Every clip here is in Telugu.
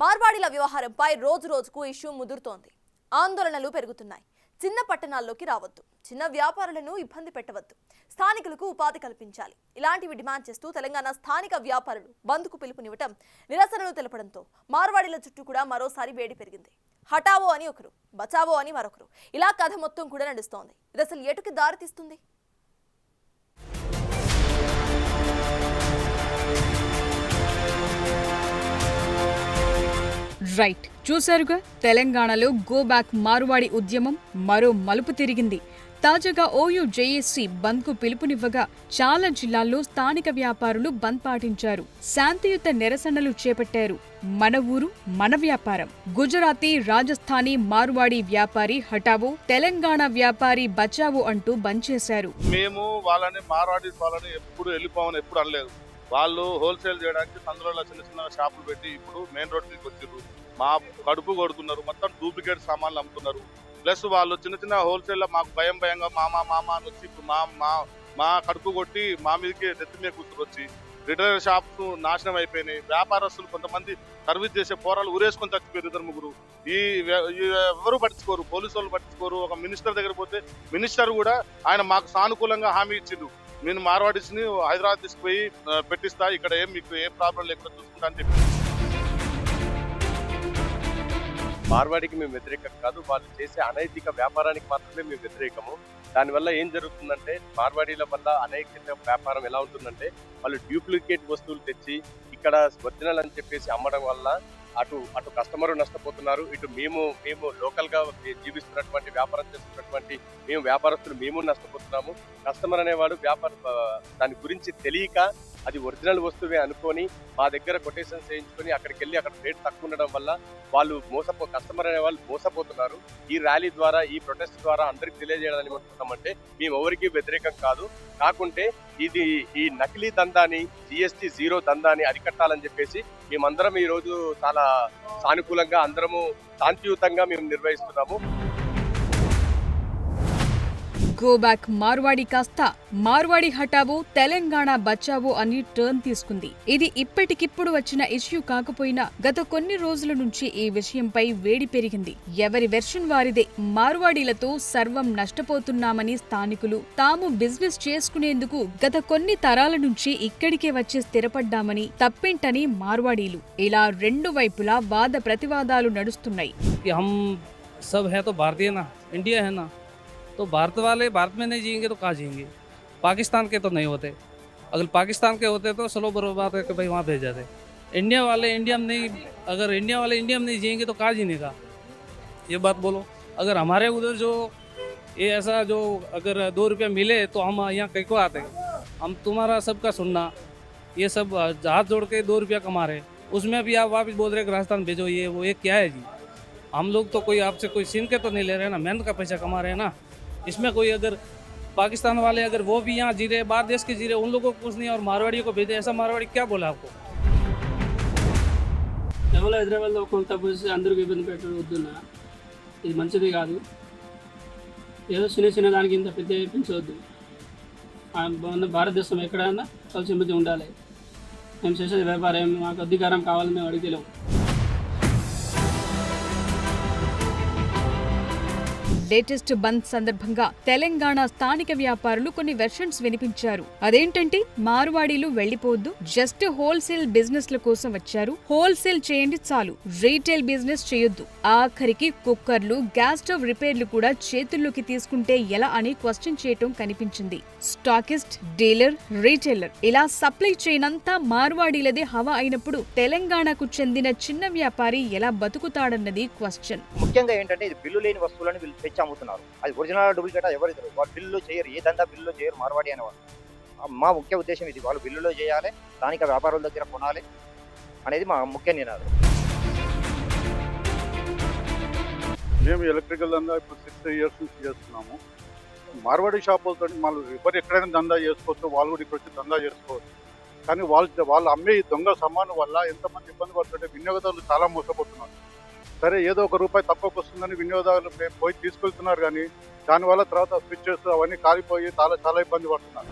మార్వాడీల వ్యవహారంపై రోజు రోజుకు ఇష్యూ ముదురుతోంది. ఆందోళనలు పెరుగుతున్నాయి. చిన్న పట్టణాల్లోకి రావద్దు, చిన్న వ్యాపారులను ఇబ్బంది పెట్టవద్దు, స్థానికులకు ఉపాధి కల్పించాలి, ఇలాంటివి డిమాండ్ చేస్తూ తెలంగాణ స్థానిక వ్యాపారులు బంద్కు పిలుపునివ్వటం, నిరసనలు తెలపడంతో మార్వాడీల చుట్టూ కూడా మరోసారి వేడి పెరిగింది. హఠావో అని ఒకరు, బచావో అని మరొకరు, ఇలా కథ మొత్తం కూడా నడుస్తోంది. ఇది అసలు ఎటుకి దారితీస్తుంది? రైట్, చూశారుగా, తెలంగాణలో గో బ్యాక్ మార్వాడి ఉద్యమం మరో మలుపు తిరిగింది. తాజాగా ఓయూ జేఏసీ బంద్కు పిలుపునివ్వగా చాలా జిల్లాల్లో స్థానిక వ్యాపారులు బంద్ పాటించారు. శాంతియుత నిరసనలు చేపట్టారు. మన ఊరు మన వ్యాపారం. గుజరాతీ, రాజస్థానీ, మార్వాడి వ్యాపారి హఠావో, తెలంగాణ వ్యాపారి బచావో అంటూ బంద్ చేశారు. మేము వాళ్ళని మార్వాడి వాళ్ళని ఎప్పుడు వెళ్ళిపోమని ఎప్పుడు అనలేదు. వాళ్ళు హోల్సేల్ చేయడానికి సందులలో చిన్న చిన్న షాపులు పెట్టి ఇప్పుడు మెయిన్ రోడ్ మీదకి వచ్చారు. మా కడుపు కొడుతున్నారు, మొత్తం డూప్లికేట్ సామాన్లు అమ్ముతున్నారు. ప్లస్ వాళ్ళు చిన్న చిన్న హోల్సేల్ మాకు భయంగా మామ అని వచ్చి ఇప్పుడు మా కడుపు కొట్టి మా మీదకి నెత్తి మీద కూర్చుని వచ్చి రిటైల్ షాప్స్ నాశనం అయిపోయినాయి. వ్యాపారస్తులు కొంతమంది సర్వీస్ చేసే పోరాలు ఊరేసుకొని చచ్చిపోయారు. ఇద్దరు ముగ్గురు ఎవరు పట్టించుకోరు, పోలీసు వాళ్ళు పట్టించుకోరు. ఒక మినిస్టర్ దగ్గర పోతే మినిస్టర్ కూడా ఆయన మాకు సానుకూలంగా హామీ ఇచ్చిండు, నేను మార్వాడీస్ని హైదరాబాద్ తీసుకుపోయి పెట్టిస్తా, ఇక్కడ మీకు ఏ ప్రాబ్లం లేకుండా చూసుకుంటా అని చెప్పి. మార్వాడికి మేము వ్యతిరేకం కాదు, వాళ్ళు చేసే అనైతిక వ్యాపారానికి మాత్రమే మేము వ్యతిరేకము. దానివల్ల ఏం జరుగుతుందంటే మార్వాడీల వల్ల అనైతిక వ్యాపారం ఎలా ఉంటుందంటే వాళ్ళు డూప్లికేట్ వస్తువులు తెచ్చి ఇక్కడ ఒరిజినల్ అని చెప్పేసి అమ్మడం వల్ల అటు కస్టమర్ నష్టపోతున్నారు, ఇటు మేము లోకల్ గా జీవిస్తున్నటువంటి వ్యాపారం చేస్తున్నటువంటి మేము వ్యాపారస్తులు మేము నష్టపోతున్నాము. కస్టమర్ అనేవాడు దాని గురించి తెలియక అది ఒరిజినల్ వస్తువే అనుకొని మా దగ్గర కొటేషన్స్ చేయించుకొని అక్కడికి వెళ్ళి అక్కడ రేట్ తక్కువ ఉండడం వల్ల వాళ్ళు కస్టమర్ అనే వాళ్ళు మోసపోతున్నారు. ఈ ర్యాలీ ద్వారా, ఈ ప్రొటెస్ట్ ద్వారా అందరికి తెలియజేయడానికి ఏమనుకుంటామంటే మేము ఎవరికి వ్యతిరేకం కాదు, కాకుంటే ఈ నకిలీ దందాని, GST 0 దందాని అరికట్టాలని చెప్పేసి మేమందరం ఈ రోజు చాలా సానుకూలంగా అందరము శాంతియుతంగా మేము నిర్వహిస్తున్నాము. గో బ్యాక్ మార్వాడి కాస్త మార్వాడి హఠావో, తెలంగాణ బచావో అని టర్న్ తీసుకుంది. ఇది ఇప్పటికిప్పుడు వచ్చిన ఇష్యూ కాకపోయినా గత కొన్ని రోజుల నుంచి ఈ విషయంపై వేడి పెరిగింది. ఎవరి వెర్షన్ వారిదే. మార్వాడీలతో సర్వం నష్టపోతున్నామని స్థానికులు, తాము బిజినెస్ చేసుకునేందుకు గత కొన్ని తరాల నుంచి ఇక్కడికే వచ్చి స్థిరపడ్డామని, తప్పేంటని మార్వాడీలు. ఇలా రెండు వైపులా వాద ప్రతివాదాలు నడుస్తున్నాయి. तो भारत वाले भारत में नहीं जिएंगे तो कहाँ जिएंगे? पाकिस्तान के तो नहीं होते, अगर पाकिस्तान के होते तो चलो बराबर बात है कि भाई वहाँ भेजा थे। इंडिया वाले इंडिया में नहीं, अगर इंडिया वाले इंडिया में नहीं जिएंगे तो कहाँ जीने का? ये बात बोलो। अगर हमारे उधर जो ये ऐसा जो अगर 2 रुपये मिले तो हम यहाँ कहीं को आते, हम तुम्हारा सबका सुनना, ये सब हाथ जोड़ के 2 रुपया कमा रहे, उसमें भी आप वापस बोल रहे राजस्थान भेजो, ये वो ये क्या है जी? हम लोग तो कोई आपसे कोई छीन के तो नहीं ले रहे ना, मेहनत का पैसा कमा रहे हैं ना। इसमें कोई अगर पाकिस्तान वाले अगर वो भी यहाँ जी रहे, बाहर देश के जी रहे, उन लोगों को कुछ नहीं और मारवाड़ियों को भेजे, ऐसा मारवाड़ी क्या बोला आपको? ఎవరో హైదరాబాద్లో కొంత పోసి అందరికి ఇబ్బంది పెట్టవద్దున్నా, ఇది మంచిది కాదు. ఏదో చిన్న దానికి ఇంత పెద్ద పెంచవద్దు. భారతదేశం ఎక్కడైనా కలిసి ఉండాలి. మేము చేసేది వ్యాపారం, మాకు అధికారం కావాలని మేము అడిగలేము. లేటెస్ట్ బంద్ సందర్భంగా తెలంగాణ స్థానిక వ్యాపారులు కొన్ని వెర్షన్స్ వినిపించారు. అదేంటంటే మార్వాడీలు వెళ్లిపోవద్దు, జస్ట్ హోల్సేల్ బిజినెస్ ల కోసం వచ్చారు, హోల్సేల్ చేయండి చాలు, రీటైల్ బిజినెస్ చేయొద్దు, ఆఖరికి కుక్కర్లు, గ్యాస్ స్టవ్ రిపేర్లు కూడా చేతుల్లోకి తీసుకుంటే ఎలా అని క్వశ్చన్ చేయటం కనిపించింది. స్టాకిస్ట్, డీలర్, రీటైలర్ ఇలా సప్లై చైన్ అంతా మార్వాడీలదే హవా అయినప్పుడు తెలంగాణకు చెందిన చిన్న వ్యాపారి ఎలా బతుకుతాడన్నది క్వశ్చన్. ముఖ్యంగా ఏంటంటే ఇది బిల్లు లేని వస్తువులను వీళ్ళు తెచ్చి అమ్ముతున్నారు. అది ఒరిజినల్ డూప్లికేట్ ఎవరు వాళ్ళు బిల్లులో చేయరు, ఏ దందా బిల్లులో చేయరు మార్వాడి అనేవాళ్ళు. మా ముఖ్య ఉద్దేశం ఇది, వాళ్ళు బిల్లులో చేయాలి, స్థానిక వ్యాపారుల దగ్గర కొనాలి అనేది మా ముఖ్య నినాదం. మేము ఎలక్ట్రికల్ దందా ఇప్పుడు 6 years నుంచి చేస్తున్నాము. మార్వాడి షాపులతో వాళ్ళు ఎవరు ఎక్కడైనా దందా చేసుకోవచ్చు, వాళ్ళు కూడా ఇక్కడ వచ్చి దందా చేసుకోవచ్చు. కానీ వాళ్ళు అమ్మే ఈ దొంగ సామాను వల్ల ఎంతమంది ఇబ్బంది పడుతుంటే వినియోగదారులు చాలా మోసపోతున్నారు. సరే ఏదో ₹1 తక్కువకు వస్తుందని వినియోగదారులు పోయి తీసుకెళ్తున్నారు, కానీ దానివల్ల తర్వాత స్విచ్చెస్ అవన్నీ కాలిపోయి చాలా ఇబ్బంది పడుతున్నారు.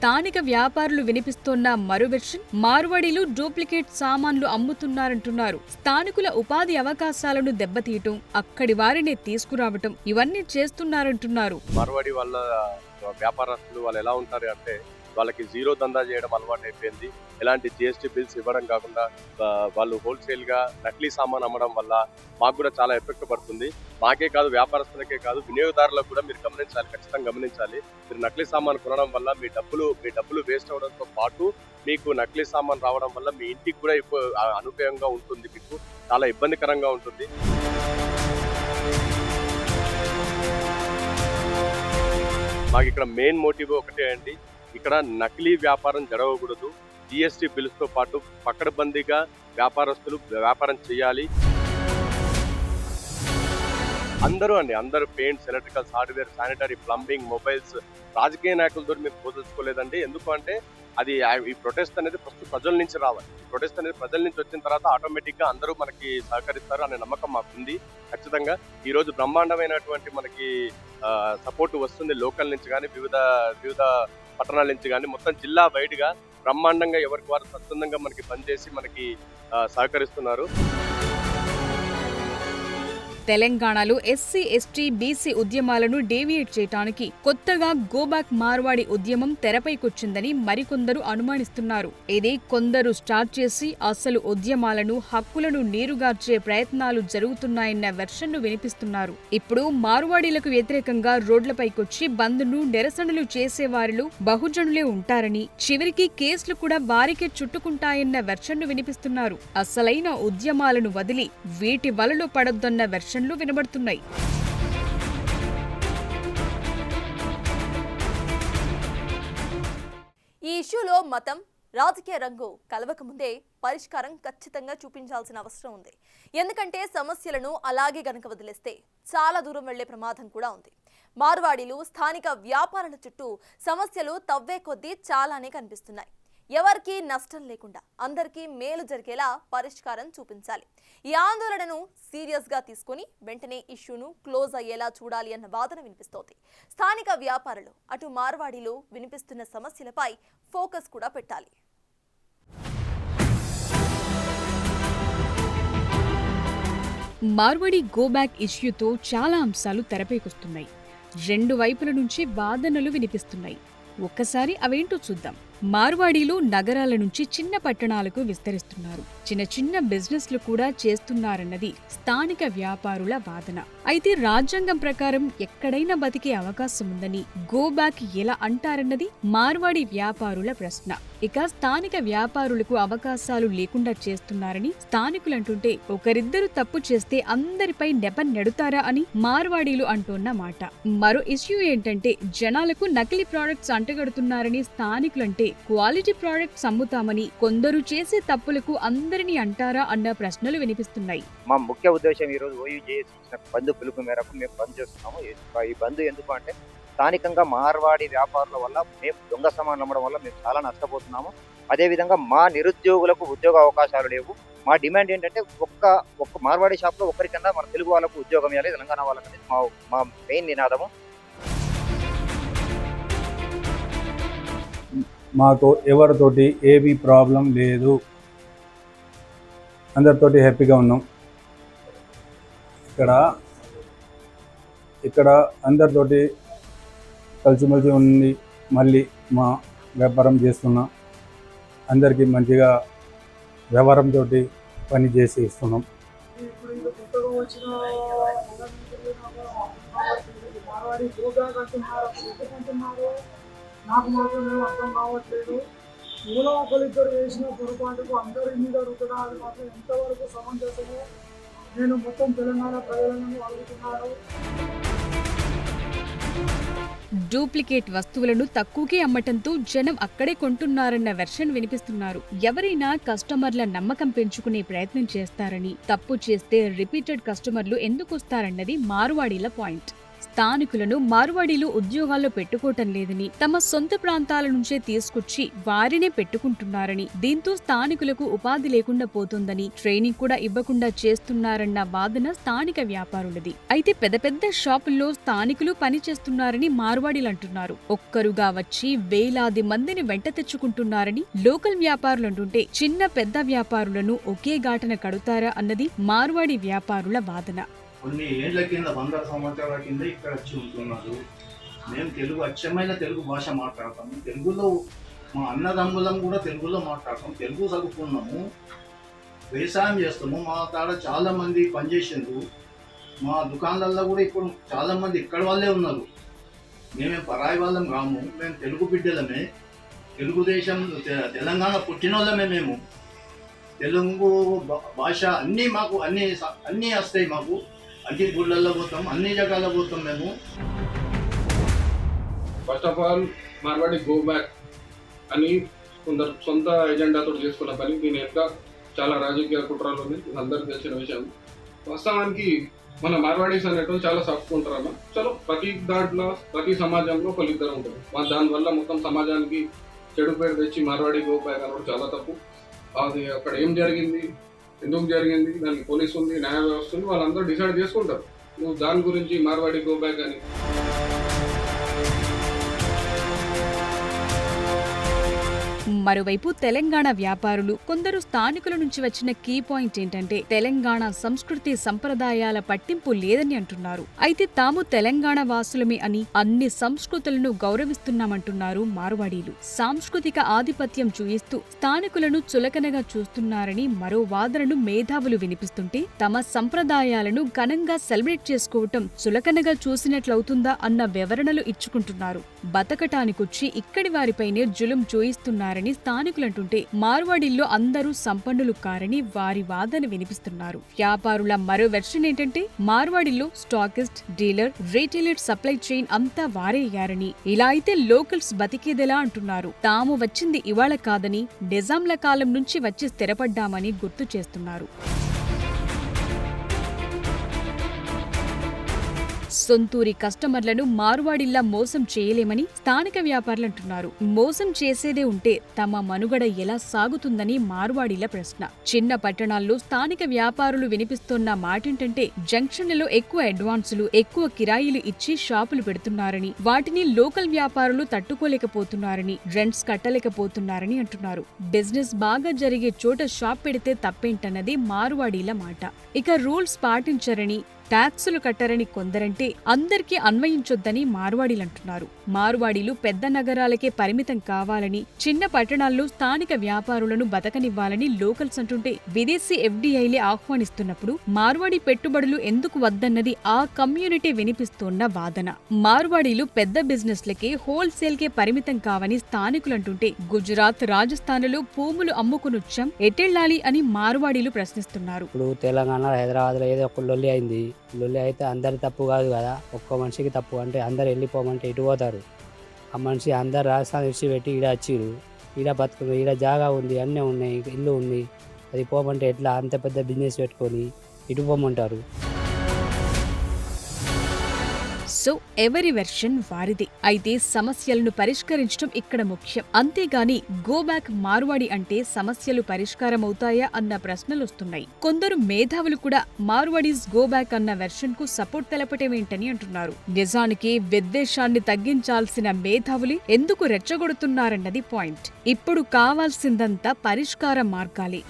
స్థానిక వ్యాపారులు వినిపిస్తోన్న మరో వెర్షన్, మార్వాడీలు డూప్లికేట్ సామాన్లు అమ్ముతున్నారంటున్నారు. స్థానికుల ఉపాధి అవకాశాలను దెబ్బతీయటం, అక్కడి వారినే తీసుకురావటం ఇవన్నీ చేస్తున్నారంటున్నారు. మార్వాడి వాళ్ళ వ్యాపారస్తులు వాళ్ళు ఎలా ఉంటారు అంటే వాళ్ళకి జీరో దందా చేయడం అలవాటు అయిపోయింది. ఎలాంటి జిఎస్టీ బిల్స్ ఇవ్వడం కాకుండా వాళ్ళు హోల్సేల్ గా నకిలీ సామాన్ అమ్మడం వల్ల మాకు కూడా చాలా ఎఫెక్ట్ పడుతుంది. మాకే కాదు, వ్యాపారస్తులకే కాదు, వినియోగదారులకు కూడా మీరు గమనించాలి, ఖచ్చితంగా గమనించాలి. మీరు నకిలీ సామాన్ కొనడం వల్ల మీ డబ్బులు వేస్ట్ అవడంతో పాటు మీకు నకిలీ సామాన్ రావడం వల్ల మీ ఇంటికి కూడా అనుపయోగంగా ఉంటుంది, మీకు చాలా ఇబ్బందికరంగా ఉంటుంది. మాకు ఇక్కడ మెయిన్ మోటివ్ ఒకటే అండి, ఇక్కడ నకిలీ వ్యాపారం జరగకూడదు. జిఎస్టీ బిల్స్ తో పాటు పకడ్బందీగా వ్యాపారస్తులు వ్యాపారం చేయాలి. అందరూ paints, electricals, hardware, sanitary, plumbing, mobiles, రాజకీయ నాయకులతో మేము పోల్చుకోలేదండి. ఎందుకంటే అది ఈ ప్రొటెస్ట్ అనేది ఫస్ట్ ప్రజల నుంచి రావాలి. ఈ ప్రొటెస్ట్ అనేది ప్రజల నుంచి వచ్చిన తర్వాత ఆటోమేటిక్ గా అందరూ మనకి సహకరిస్తారు అనే నమ్మకం మాకుంది. ఖచ్చితంగా ఈ రోజు బ్రహ్మాండమైనటువంటి మనకి సపోర్ట్ వస్తుంది లోకల్ నుంచి కానీ, వివిధ పట్టణాల నుంచి కానీ, మొత్తం జిల్లా వైడ్ గా బ్రహ్మాండంగా ఎవరికి వారు స్వచ్ఛందంగా మనకి పనిచేసి మనకి సహకరిస్తున్నారు. తెలంగాణలో ఎస్సీ, ఎస్టీ, బీసీ ఉద్యమాలను డేవియేట్ చేయడానికి కొత్తగా గోబ్యాక్ మార్వాడి ఉద్యమం తెరపైకొచ్చిందని మరికొందరు అనుమానిస్తున్నారు. ఇది కొందరు స్టార్ట్ చేసి అసలు ఉద్యమాలను, హక్కులను నీరుగార్చే ప్రయత్నాలు జరుగుతున్నాయన్న వెర్షన్ను వినిపిస్తున్నారు. ఇప్పుడు మార్వాడీలకు వ్యతిరేకంగా రోడ్లపైకొచ్చి బంద్ను, నిరసనలు చేసేవారిలో బహుజనులే ఉంటారని, చివరికి కేసులు కూడా వారికే చుట్టుకుంటాయన్న వెర్షన్ను వినిపిస్తున్నారు. అసలైన ఉద్యమాలను వదిలి వీటి వలలో పడొద్దన్న వెర్షన్ వినబడుతున్నాయి. ఈ ఇష్యూలో మతం, రాజకీయ రంగు కలవకముందే పరిష్కారం ఖచ్చితంగా చూపించాల్సిన అవసరం ఉంది. ఎందుకంటే సమస్యలను అలాగే గనక వదిలేస్తే చాలా దూరం వెళ్లే ప్రమాదం కూడా ఉంది. మార్వాడీలు, స్థానిక వ్యాపారుల చుట్టూ సమస్యలు తవ్వే కొద్దీ చాలానే కనిపిస్తున్నాయి. ఎవరికీ నష్టం లేకుండా అందరికీ మేలు జరిగేలా పరిష్కారం చూపించాలి. ఈ ఆందోళనను సీరియస్ గా తీసుకుని వెంటనే ఇష్యూను క్లోజ్ అయ్యేలా చూడాలి అన్న వాదన వినిపిస్తోంది. స్థానిక వ్యాపారులు, అటు మార్వాడీలు వినిపిస్తున్న సమస్యలపై ఫోకస్ కూడా పెట్టాలి. మార్వాడి గోబ్యాక్ ఇష్యూతో చాలా అంశాలు తెరపైకొస్తున్నాయి. రెండు వైపుల నుంచి వాదనలు వినిపిస్తున్నాయి. ఒక్కసారి అవేంటో చూద్దాం. మార్వాడీలు నగరాల నుంచి చిన్న పట్టణాలకు విస్తరిస్తున్నారు. చిన్న బిజినెస్లు కూడా చేస్తున్నారన్నది స్థానిక వ్యాపారుల వాదన. అయితే రాజ్యాంగం ప్రకారం ఎక్కడైనా బతికే అవకాశం ఉందని గోబ్యాక్ ఎలా అంటారన్నది మార్వాడి వ్యాపారుల ప్రశ్న. ఇక స్థానిక వ్యాపారులకు అవకాశాలు లేకుండా చేస్తున్నారని స్థానికులంటుంటే, ఒకరిద్దరు తప్పు చేస్తే అందరిపై నెపం నెడుతారా అని మార్వాడీలు అంటున్న మాట. మరో ఇష్యూ ఏంటంటే, జనాలకు నకిలీ ప్రాడక్ట్స్ అంటగడుతున్నారని స్థానికులంటే, క్వాలిటీ ప్రాడక్ట్స్ అమ్ముతామని కొందరు చేసే తప్పులకు అందరినీ అంటారా అన్న ప్రశ్నలు వినిపిస్తున్నాయి. మా ముఖ్య ఉద్దేశం ఈ రోజు ఓయూజేఏసీ ఇచ్చిన బంద్ పిలుపు మేరకు మేము బంద్ చేస్తున్నాము. ఈ బంద్ ఎందుకు అంటే, స్థానికంగా మార్వాడి వ్యాపారుల వల్ల మేము దొంగ సామాన్లు అమ్మడం వల్ల మేము చాలా నష్టపోతున్నాము. అదేవిధంగా మా నిరుద్యోగులకు ఉద్యోగ అవకాశాలు లేవు. మా డిమాండ్ ఏంటంటే, ఒక్క మార్వాడి షాప్లో ఒకరికన్నా మన తెలుగు వాళ్ళకు ఉద్యోగం ఇవ్వాలి, తెలంగాణ వాళ్ళకనేది మా మెయిన్ నినాదము. మాతో ఎవరితోటి ఏమీ ప్రాబ్లం లేదు, అందరితోటి హ్యాపీగా ఉన్నాం. ఇక్కడ అందరితోటి కలిసిమెలిసి ఉండి మళ్ళీ మా వ్యాపారం చేస్తున్నాం. అందరికీ మంచిగా వ్యవహారంతో పని చేసి ఇస్తున్నాం. నాకు మాత్రం అర్థం కావట్లేదు. మూల ఒకరిద్దరు వేసిన పొరపాటుకు అందరి మీద రుద్దడాలు మాత్రం ఎంతవరకు సమంజసమో నేను మొత్తం తెలంగాణ ప్రజలను అడుగుతున్నాను. డూప్లికేట్ వస్తువులను తక్కువకే అమ్మటంతో జనం అక్కడే కొంటున్నారన్న వెర్షన్ వినిపిస్తున్నారు. ఎవరైనా కస్టమర్ల నమ్మకం పెంచుకునే ప్రయత్నం చేస్తారని, తప్పు చేస్తే రిపీటెడ్ కస్టమర్లు ఎందుకు వస్తారన్నది మార్వాడీల పాయింట్. స్థానికులను మార్వాడీలు ఉద్యోగాల్లో పెట్టుకోవటం లేదని, తమ సొంత ప్రాంతాల నుంచే తీసుకొచ్చి వారినే పెట్టుకుంటున్నారని, దీంతో స్థానికులకు ఉపాధి లేకుండా పోతుందని, ట్రైనింగ్ కూడా ఇవ్వకుండా చేస్తున్నారన్న వాదన స్థానిక వ్యాపారులది. అయితే పెద్ద పెద్ద షాపుల్లో స్థానికులు పనిచేస్తున్నారని మార్వాడీలు అంటున్నారు. ఒక్కరుగా వచ్చి వేలాది మందిని వెంట తెచ్చుకుంటున్నారని లోకల్ వ్యాపారులు అంటుంటే, చిన్న పెద్ద వ్యాపారులను ఒకే ఘాటన కడుతారా అన్నది మార్వాడి వ్యాపారుల వాదన. కొన్ని ఏళ్ల కింద 100 సంవత్సరాల కింద ఇక్కడ వచ్చి ఉంటున్నారు. మేము తెలుగు అచ్చమైన తెలుగు భాష మాట్లాడతాము. తెలుగులో మా అన్నదమ్ములం కూడా తెలుగులో మాట్లాడతాము. తెలుగు చదువుకున్నాము, వ్యవసాయం చేస్తాము. మా కాడ చాలా మంది పనిచేసిండ్రు. మా దుకాణాలలో కూడా ఇప్పుడు చాలా మంది ఇక్కడ వాళ్ళే ఉన్నారు. మేమేం పరాయి వాళ్ళం కాము. మేము తెలుగు బిడ్డలమే. తెలుగుదేశం తెలంగాణ పుట్టిన వాళ్ళమే. మేము తెలుగు భాష అన్నీ మాకు అన్నీ వస్తాయి. మాకు అన్ని గుళ్ళల్లో పోతాం, అన్ని జగాల్లో పోతాం మేము. First of all Marwari go back అని కొందరు సొంత ఎజెండాతో చేసుకున్న పని. దీని యొక్క చాలా రాజకీయ కుట్రలు ఉంది, అందరికీ తెలిసిన విషయం. వాస్తవానికి మన మార్వాడీస్ అనేటువంటి చాలా చెప్పుకుంటారన్న. చలో ప్రతి దాంట్లో ప్రతి సమాజంలో ఒకరిద్దరు ఉంటారు. దానివల్ల మొత్తం సమాజానికి చెడు పేరు తెచ్చి మార్వాడి గో బ్యాక్ అనడం చాలా తప్పు. అది అక్కడ ఏం జరిగింది, ఎందుకు జరిగింది, దానికి పోలీసు ఉంది, న్యాయ వ్యవస్థ ఉంది, వాళ్ళందరూ డిసైడ్ చేసుకుంటారు. నువ్వు దాని గురించి మార్వాడి గో బ్యాక్ అని మరోవైపు తెలంగాణ వ్యాపారులు కొందరు స్థానికుల నుంచి వచ్చిన కీ పాయింట్ ఏంటంటే, తెలంగాణ సంస్కృతి సంప్రదాయాల పట్టింపు లేదని అంటున్నారు. అయితే తాము తెలంగాణ వాసులమే అని, అన్ని సంస్కృతులను గౌరవిస్తున్నామంటున్నారు మార్వాడీలు. సాంస్కృతిక ఆధిపత్యం చూయిస్తూ స్థానికులను చులకనగా చూస్తున్నారని మరో వాదనను మేధావులు వినిపిస్తుంటే, తమ సంప్రదాయాలను ఘనంగా సెలబ్రేట్ చేసుకోవటం చులకనగా చూసినట్లవుతుందా అన్న వివరణలు ఇచ్చుకుంటున్నారు. బతకటానికొచ్చి ఇక్కడి వారిపైనే జులుం చూయిస్తున్నారని స్థానికులంటుంటే, మార్వాడీల్లో అందరూ సంపన్నులు కారని వారి వాదన వినిపిస్తున్నారు. వ్యాపారుల మరో వెర్షన్ ఏంటంటే, మార్వాడీల్లో stockist, dealer, retailer supply chain అంతా వారే అయ్యారని, ఇలా అయితే లోకల్స్ బతికేదెలా అంటున్నారు. తాము వచ్చింది ఇవాళ కాదని, నిజాంల కాలం నుంచి వచ్చి స్థిరపడ్డామని గుర్తు చేస్తున్నారు. సొంతూరి కస్టమర్లను మార్వాడిల్లా మోసం చేయలేమని స్థానిక వ్యాపారులంటున్నారు. మోసం చేసేదే ఉంటే తమ మనుగడ ఎలా సాగుతుందని మార్వాడీల ప్రశ్న. చిన్న పట్టణాల్లో స్థానిక వ్యాపారులు వినిపిస్తోన్న మాటేంటంటే, జంక్షన్లలో ఎక్కువ అడ్వాన్సులు, ఎక్కువ కిరాయిలు ఇచ్చి షాపులు పెడుతున్నారని, వాటిని లోకల్ వ్యాపారులు తట్టుకోలేకపోతున్నారని, రెంట్స్ కట్టలేకపోతున్నారని అంటున్నారు. బిజినెస్ బాగా జరిగే చోట షాప్ పెడితే తప్పేంటన్నది మార్వాడీల మాట. ఇక రూల్స్ పాటించరని, ట్యాక్సులు కట్టరని కొందరంటే, అందరికీ అన్వయించొద్దని మార్వాడీలంటున్నారు. మార్వాడీలు పెద్ద నగరాలకే పరిమితం కావాలని, చిన్న పట్టణాల్లో స్థానిక వ్యాపారులను బతకనివ్వాలని లోకల్స్ అంటుంటే, విదేశీ ఎఫ్డీఐలే ఆహ్వానిస్తున్నప్పుడు మార్వాడి పెట్టుబడులు ఎందుకు వద్దన్నది ఆ కమ్యూనిటీ వినిపిస్తోన్న వాదన. మార్వాడీలు పెద్ద బిజినెస్లకే, హోల్సేల్కే పరిమితం కావని స్థానికులంటుంటే, గుజరాత్, రాజస్థాన్లలో భూములు అమ్ముకునొచ్చాం, ఎటెళ్లాలి అని మార్వాడీలు ప్రశ్నిస్తున్నారు. ఇప్పుడు తెలంగాణ, హైదరాబాద్లో ఏదో ఒక లొల్లి అయింది. లొల్లి అయితే అందరి తప్పు కాదు కదా, ఒక్క మనిషికి తప్పు. అంటే అందరు వెళ్ళిపోమంటే ఇటు పోతారు. ఆ మనిషి అందరు రాజస్థాన్ విడిచిపెట్టి ఈడ వచ్చిరు, ఈడ బతుకున్నారు, ఈడ జాగా ఉంది, అన్నీ ఉన్నాయి, ఇల్లు ఉంది. అది పోమంటే ఎట్లా? అంత పెద్ద బిజినెస్ పెట్టుకొని ఇటు పోమంటారు. సో ఎవరి వెర్షన్ వారిదే. అయితే సమస్యలను పరిష్కరించడం ఇక్కడ ముఖ్యం. అంతేగాని గో బ్యాక్ మార్వాడి అంటే సమస్యలు పరిష్కారమవుతాయా అన్న ప్రశ్నలొస్తున్నాయి. కొందరు మేధావులు కూడా మార్వాడీస్ గో బ్యాక్ అన్న వెర్షన్ కు సపోర్ట్ తెలపటమేంటని అంటున్నారు. నిజానికి విద్వేషాన్ని తగ్గించాల్సిన మేధావులే ఎందుకు రెచ్చగొడుతున్నారన్నది పాయింట్. ఇప్పుడు కావాల్సిందంతా పరిష్కార మార్గాలే.